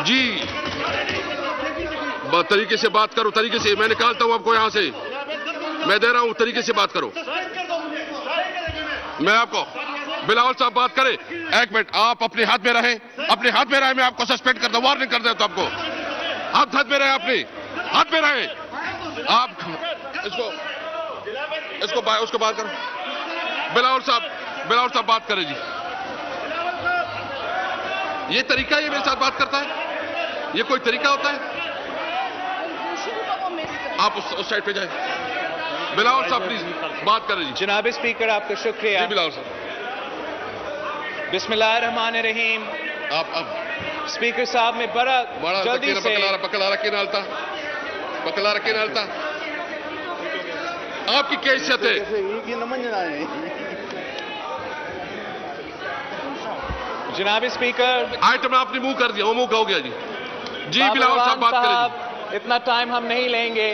جی طریقے سے بات کرو, طریقے سے. میں نکالتا ہوں آپ کو یہاں سے. میں دے رہا ہوں, طریقے سے بات کرو. میں آپ کو بلاول صاحب بات کریں. ایک منٹ, آپ اپنے ہاتھ میں رہیں, اپنے ہاتھ میں رہیں. میں آپ کو سسپینڈ کرتا ہوں, وارننگ کر دیتا ہوں آپ کو. ہاتھ میں رہیں, اپنے ہاتھ میں رہیں. آپ اس کو بات کرو. بلاول صاحب بات کریں جی. یہ طریقہ ہے, یہ میرے ساتھ بات کرتا ہے, یہ کوئی طریقہ ہوتا ہے؟ آپ اس سائڈ پہ جائیں. بلاول صاحب پلیز بات کریں جی. جناب اسپیکر آپ کا شکریہ. جی بلاول صاحب. بسم اللہ الرحمن الرحیم. آپ اسپیکر صاحب میں بڑا جلدی سے پکلا رکھے نالتا. آپ کی کیا حیثیت ہے؟ جناب اسپیکر, آئٹم آپ نے منہ کر دیا, وہ منہ کا ہو گیا جی. جی بلاول صاحب بات کریں جی. اتنا ٹائم ہم نہیں لیں گے.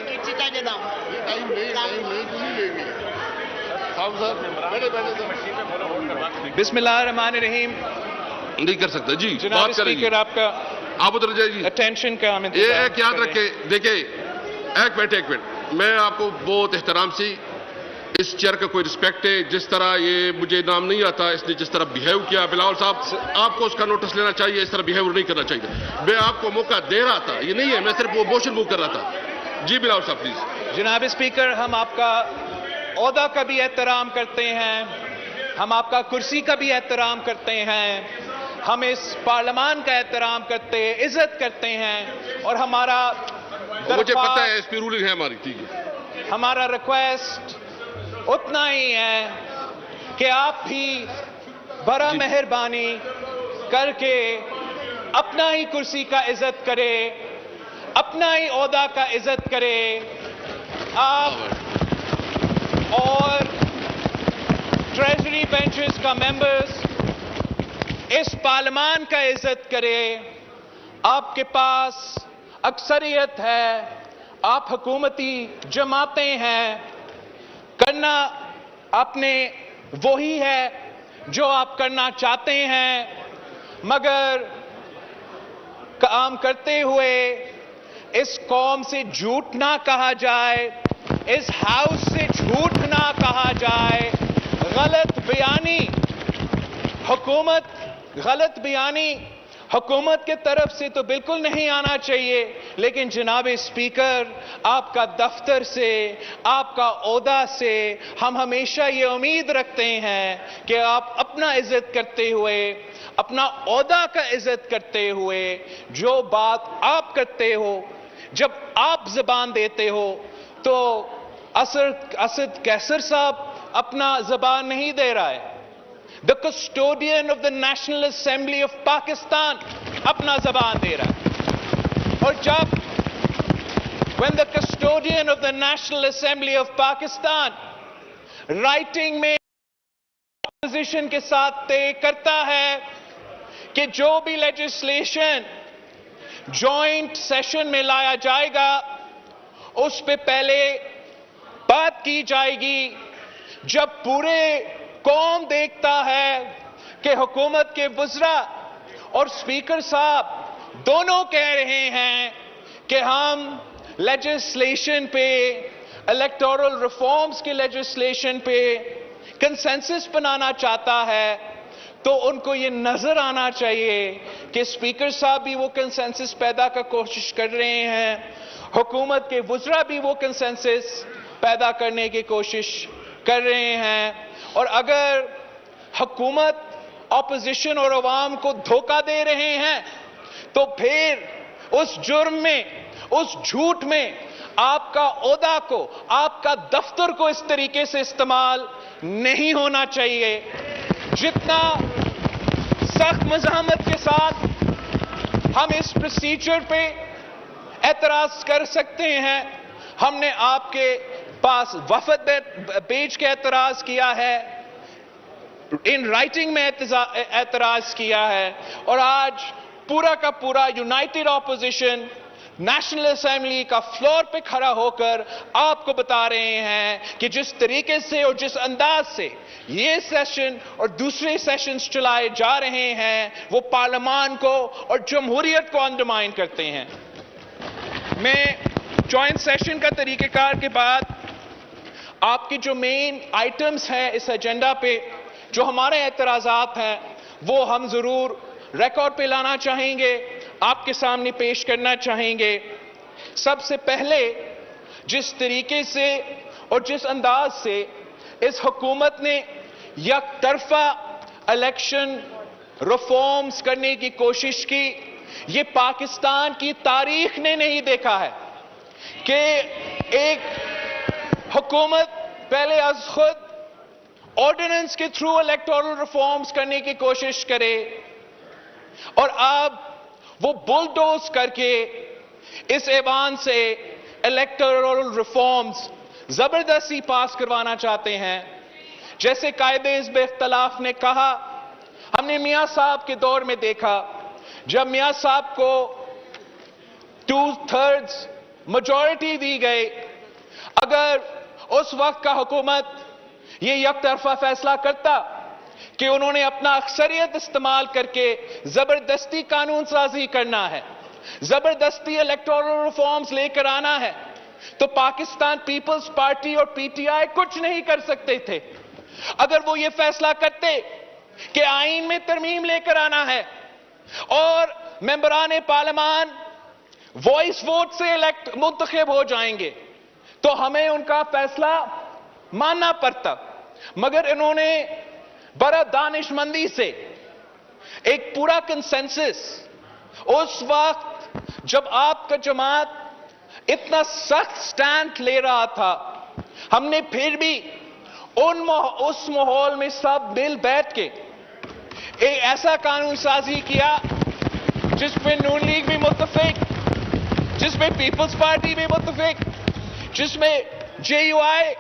بسم اللہ الرحمن الرحیم. نہیں کر سکتا جی. جناب بات کریں جی. اسپیکر آپ کا آپ ادھر جائیں جی. اٹینشن کا ہم ایک یاد رکھیں, دیکھیں ایک منٹ, میں آپ کو بہت احترام سے, اس چیئر کا کوئی رسپیکٹ ہے. جس طرح یہ مجھے نام نہیں آتا, اس نے جس طرح بیہیو کیا بلاول صاحب, آپ کو اس کا نوٹس لینا چاہیے. اس طرح بیہیو نہیں کرنا چاہیے. میں آپ کو موقع دے رہا تھا, یہ نہیں ہے میں صرف وہ موشن موو کر رہا تھا. جی بلاول صاحب پلیز. جناب اسپیکر, ہم آپ کا عہدہ کا بھی احترام کرتے ہیں, ہم آپ کا کرسی کا بھی احترام کرتے ہیں, ہم اس پارلیمان کا احترام کرتے ہیں, عزت کرتے ہیں, اور ہمارا مجھے پتہ ہے اس پہ رولنگ ہے ہماری. ٹھیک ہے, ہمارا ریکویسٹ اتنا ہی ہے کہ آپ بھی بڑا مہربانی کر کے اپنا ہی کرسی کا عزت کرے, اپنا ہی عہدہ کا عزت کرے. آپ اور ٹریجری بینچز کا ممبرز اس پارلیمان کا عزت کرے. آپ کے پاس اکثریت ہے, آپ حکومتی جماعتیں ہیں, کرنا آپ نے وہی ہے جو آپ کرنا چاہتے ہیں, مگر کام کرتے ہوئے اس قوم سے جھوٹ نہ کہا جائے, اس ہاؤس سے جھوٹ نہ کہا جائے. غلط بیانی حکومت کے طرف سے تو بالکل نہیں آنا چاہیے, لیکن جناب اسپیکر, آپ کا دفتر سے, آپ کا عہدہ سے ہم ہمیشہ یہ امید رکھتے ہیں کہ آپ اپنا عزت کرتے ہوئے, اپنا عہدہ کا عزت کرتے ہوئے, جو بات آپ کرتے ہو, جب آپ زبان دیتے ہو, تو اسد کیسر صاحب اپنا زبان نہیں دے رہا ہے. The custodian of the National Assembly of Pakistan اپنا زبان دے رہا ہے. اور جب when the custodian of the National Assembly of Pakistan writing میں opposition کے ساتھ طے کرتا ہے کہ جو بھی لیجسلیشن جوائنٹ سیشن میں لایا جائے گا, اس پہ پہلے بات کی جائے گی. جب پورے قوم دیکھتا ہے کہ حکومت کے وزراء اور اسپیکر صاحب دونوں کہہ رہے ہیں کہ ہم لیجسلیشن پہ, الیکٹورل ریفارمز کے لیجسلیشن پہ کنسنسس بنانا چاہتا ہے, تو ان کو یہ نظر آنا چاہیے کہ اسپیکر صاحب بھی وہ کنسنسس پیدا کا کوشش کر رہے ہیں, حکومت کے وزراء بھی وہ کنسنسس پیدا کرنے کی کوشش کر رہے ہیں. اور اگر حکومت اپوزیشن اور عوام کو دھوکہ دے رہے ہیں, تو پھر اس جرم میں, اس جھوٹ میں آپ کا عہدہ کو, آپ کا دفتر کو اس طریقے سے استعمال نہیں ہونا چاہیے. جتنا سخت مزاحمت کے ساتھ ہم اس پروسیجر پہ اعتراض کر سکتے ہیں, ہم نے آپ کے پاس وفد بھیج کے اعتراض کیا ہے, ان رائٹنگ میں اعتراض کیا ہے, اور آج پورا کا پورا یونائٹڈ اپوزیشن نیشنل اسمبلی کا فلور پہ کھڑا ہو کر آپ کو بتا رہے ہیں کہ جس طریقے سے اور جس انداز سے یہ سیشن اور دوسرے سیشنز چلائے جا رہے ہیں وہ پارلیمان کو اور جمہوریت کو انڈرمائن کرتے ہیں. میں جوائنٹ سیشن کا طریقہ کار کے بعد آپ کی جو مین آئٹمز ہیں اس ایجنڈا پہ جو ہمارے اعتراضات ہیں وہ ہم ضرور ریکارڈ پہ لانا چاہیں گے, آپ کے سامنے پیش کرنا چاہیں گے. سب سے پہلے جس طریقے سے اور جس انداز سے اس حکومت نے یک طرفہ الیکشن ریفارمز کرنے کی کوشش کی, یہ پاکستان کی تاریخ نے نہیں دیکھا ہے کہ ایک حکومت پہلے از خود آرڈیننس کے تھرو الیکٹورل ریفارمز کرنے کی کوشش کرے اور اب وہ بلڈوز کر کے اس ایوان سے الیکٹورل ریفارمز زبردستی پاس کروانا چاہتے ہیں. جیسے قائد حزب اختلاف نے کہا, ہم نے میاں صاحب کے دور میں دیکھا جب میاں صاحب کو 2/3 میجورٹی دی گئی, اگر اس وقت کا حکومت یہ یک طرفہ فیصلہ کرتا کہ انہوں نے اپنا اکثریت استعمال کر کے زبردستی قانون سازی کرنا ہے, زبردستی الیکٹورل ریفارمز لے کر آنا ہے, تو پاکستان پیپلز پارٹی اور پی ٹی آئی کچھ نہیں کر سکتے تھے. اگر وہ یہ فیصلہ کرتے کہ آئین میں ترمیم لے کر آنا ہے اور ممبران پارلیمان وائس ووٹ سے منتخب ہو جائیں گے تو ہمیں ان کا فیصلہ ماننا پڑتا, مگر انہوں نے بڑا دانش مندی سے ایک پورا کنسنسس اس وقت جب آپ کا جماعت اتنا سخت سٹینڈ لے رہا تھا, ہم نے پھر بھی اس ماحول میں سب مل بیٹھ کے ایک ایسا قانون سازی کیا جس پہ نون لیگ بھی متفق, جس میں پیپلز پارٹی بھی متفق, جس میں جے یو آئی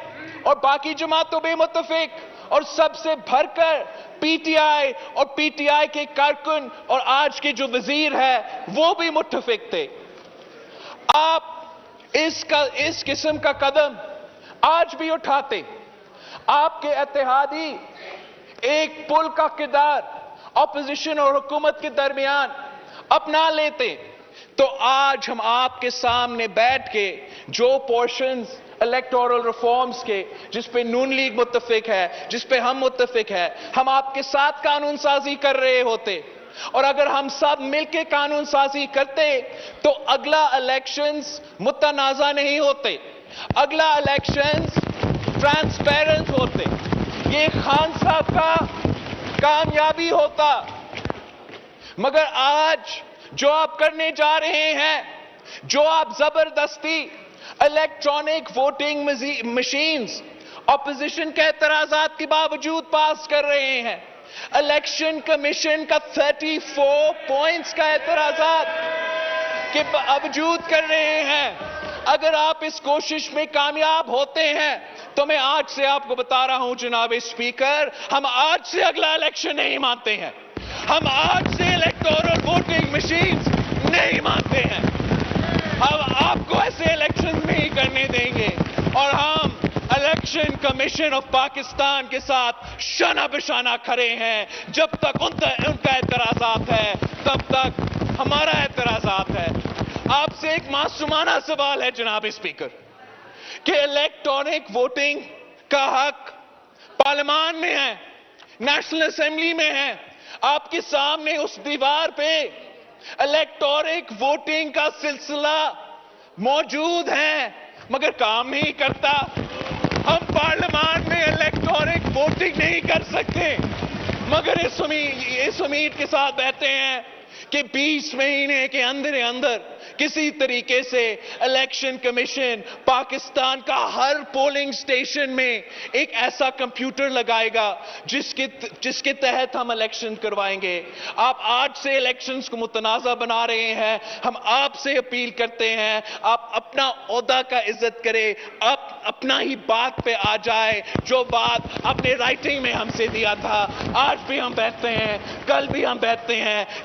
اور باقی جماعتوں بھی متفق, اور سب سے بھر کر پی ٹی آئی اور پی ٹی آئی کے کارکن اور آج کے جو وزیر ہے وہ بھی متفق تھے. آپ اس قسم کا قدم آج بھی اٹھاتے, آپ کے اتحادی ایک پل کا کردار اپوزیشن اور حکومت کے درمیان اپنا لیتے, تو آج ہم آپ کے سامنے بیٹھ کے جو پورشنز الیکٹورل ریفارمز کے جس پہ نون لیگ متفق ہے, جس پہ ہم متفق ہے, ہم آپ کے ساتھ قانون سازی کر رہے ہوتے. اور اگر ہم سب مل کے قانون سازی کرتے تو اگلا الیکشنز متنازع نہیں ہوتے, اگلا الیکشنز ٹرانسپیرنٹ ہوتے, یہ خان صاحب کا کامیابی ہوتا. مگر آج جو آپ کرنے جا رہے ہیں, جو آپ زبردستی الیکٹرانک ووٹنگ مشینز اپوزیشن کے اعتراضات کے باوجود پاس کر رہے ہیں, الیکشن کمیشن کا 34 پوائنٹس کا اعتراضات کے باوجود کر رہے ہیں, اگر آپ اس کوشش میں کامیاب ہوتے ہیں تو میں آج سے آپ کو بتا رہا ہوں جناب اسپیکر, ہم آج سے اگلا الیکشن نہیں مانتے ہیں, ہم آج سے الیکٹورل ووٹنگ مشینز نہیں مانتے ہیں, ہم آپ کو ایسے الیکشن نہیں کرنے دیں گے, اور ہم الیکشن کمیشن آف پاکستان کے ساتھ شانہ بشانہ کھڑے ہیں. جب تک ان کا اعتراضات ہے تب تک ہمارا اعتراضات ہے. آپ سے ایک معصومانہ سوال ہے جناب اسپیکر کہ الیکٹرانک ووٹنگ کا حق پارلیمان میں ہے, نیشنل اسمبلی میں ہے, آپ کے سامنے اس دیوار پہ الیکٹرانک ووٹنگ کا سلسلہ موجود ہے مگر کام نہیں کرتا. ہم پارلیمان میں الیکٹرانک ووٹنگ نہیں کر سکتے مگر اس امید کے ساتھ بیٹھتے ہیں کہ 20 مہینے کے اندر کسی طریقے سے الیکشن کمیشن پاکستان کا ہر پولنگ سٹیشن میں ایک ایسا کمپیوٹر لگائے گا جس کے تحت ہم الیکشن کروائیں گے. آپ آج سے الیکشنز کو متنازع بنا رہے ہیں, ہم آپ سے اپیل کرتے ہیں آپ اپنا عہدہ کا عزت کریں, آپ اپنا ہی بات پہ آ جائے, جو بات آپ نے رائٹنگ میں ہم سے دیا تھا. آج بھی ہم بیٹھتے ہیں, کل بھی ہم بیٹھتے ہیں,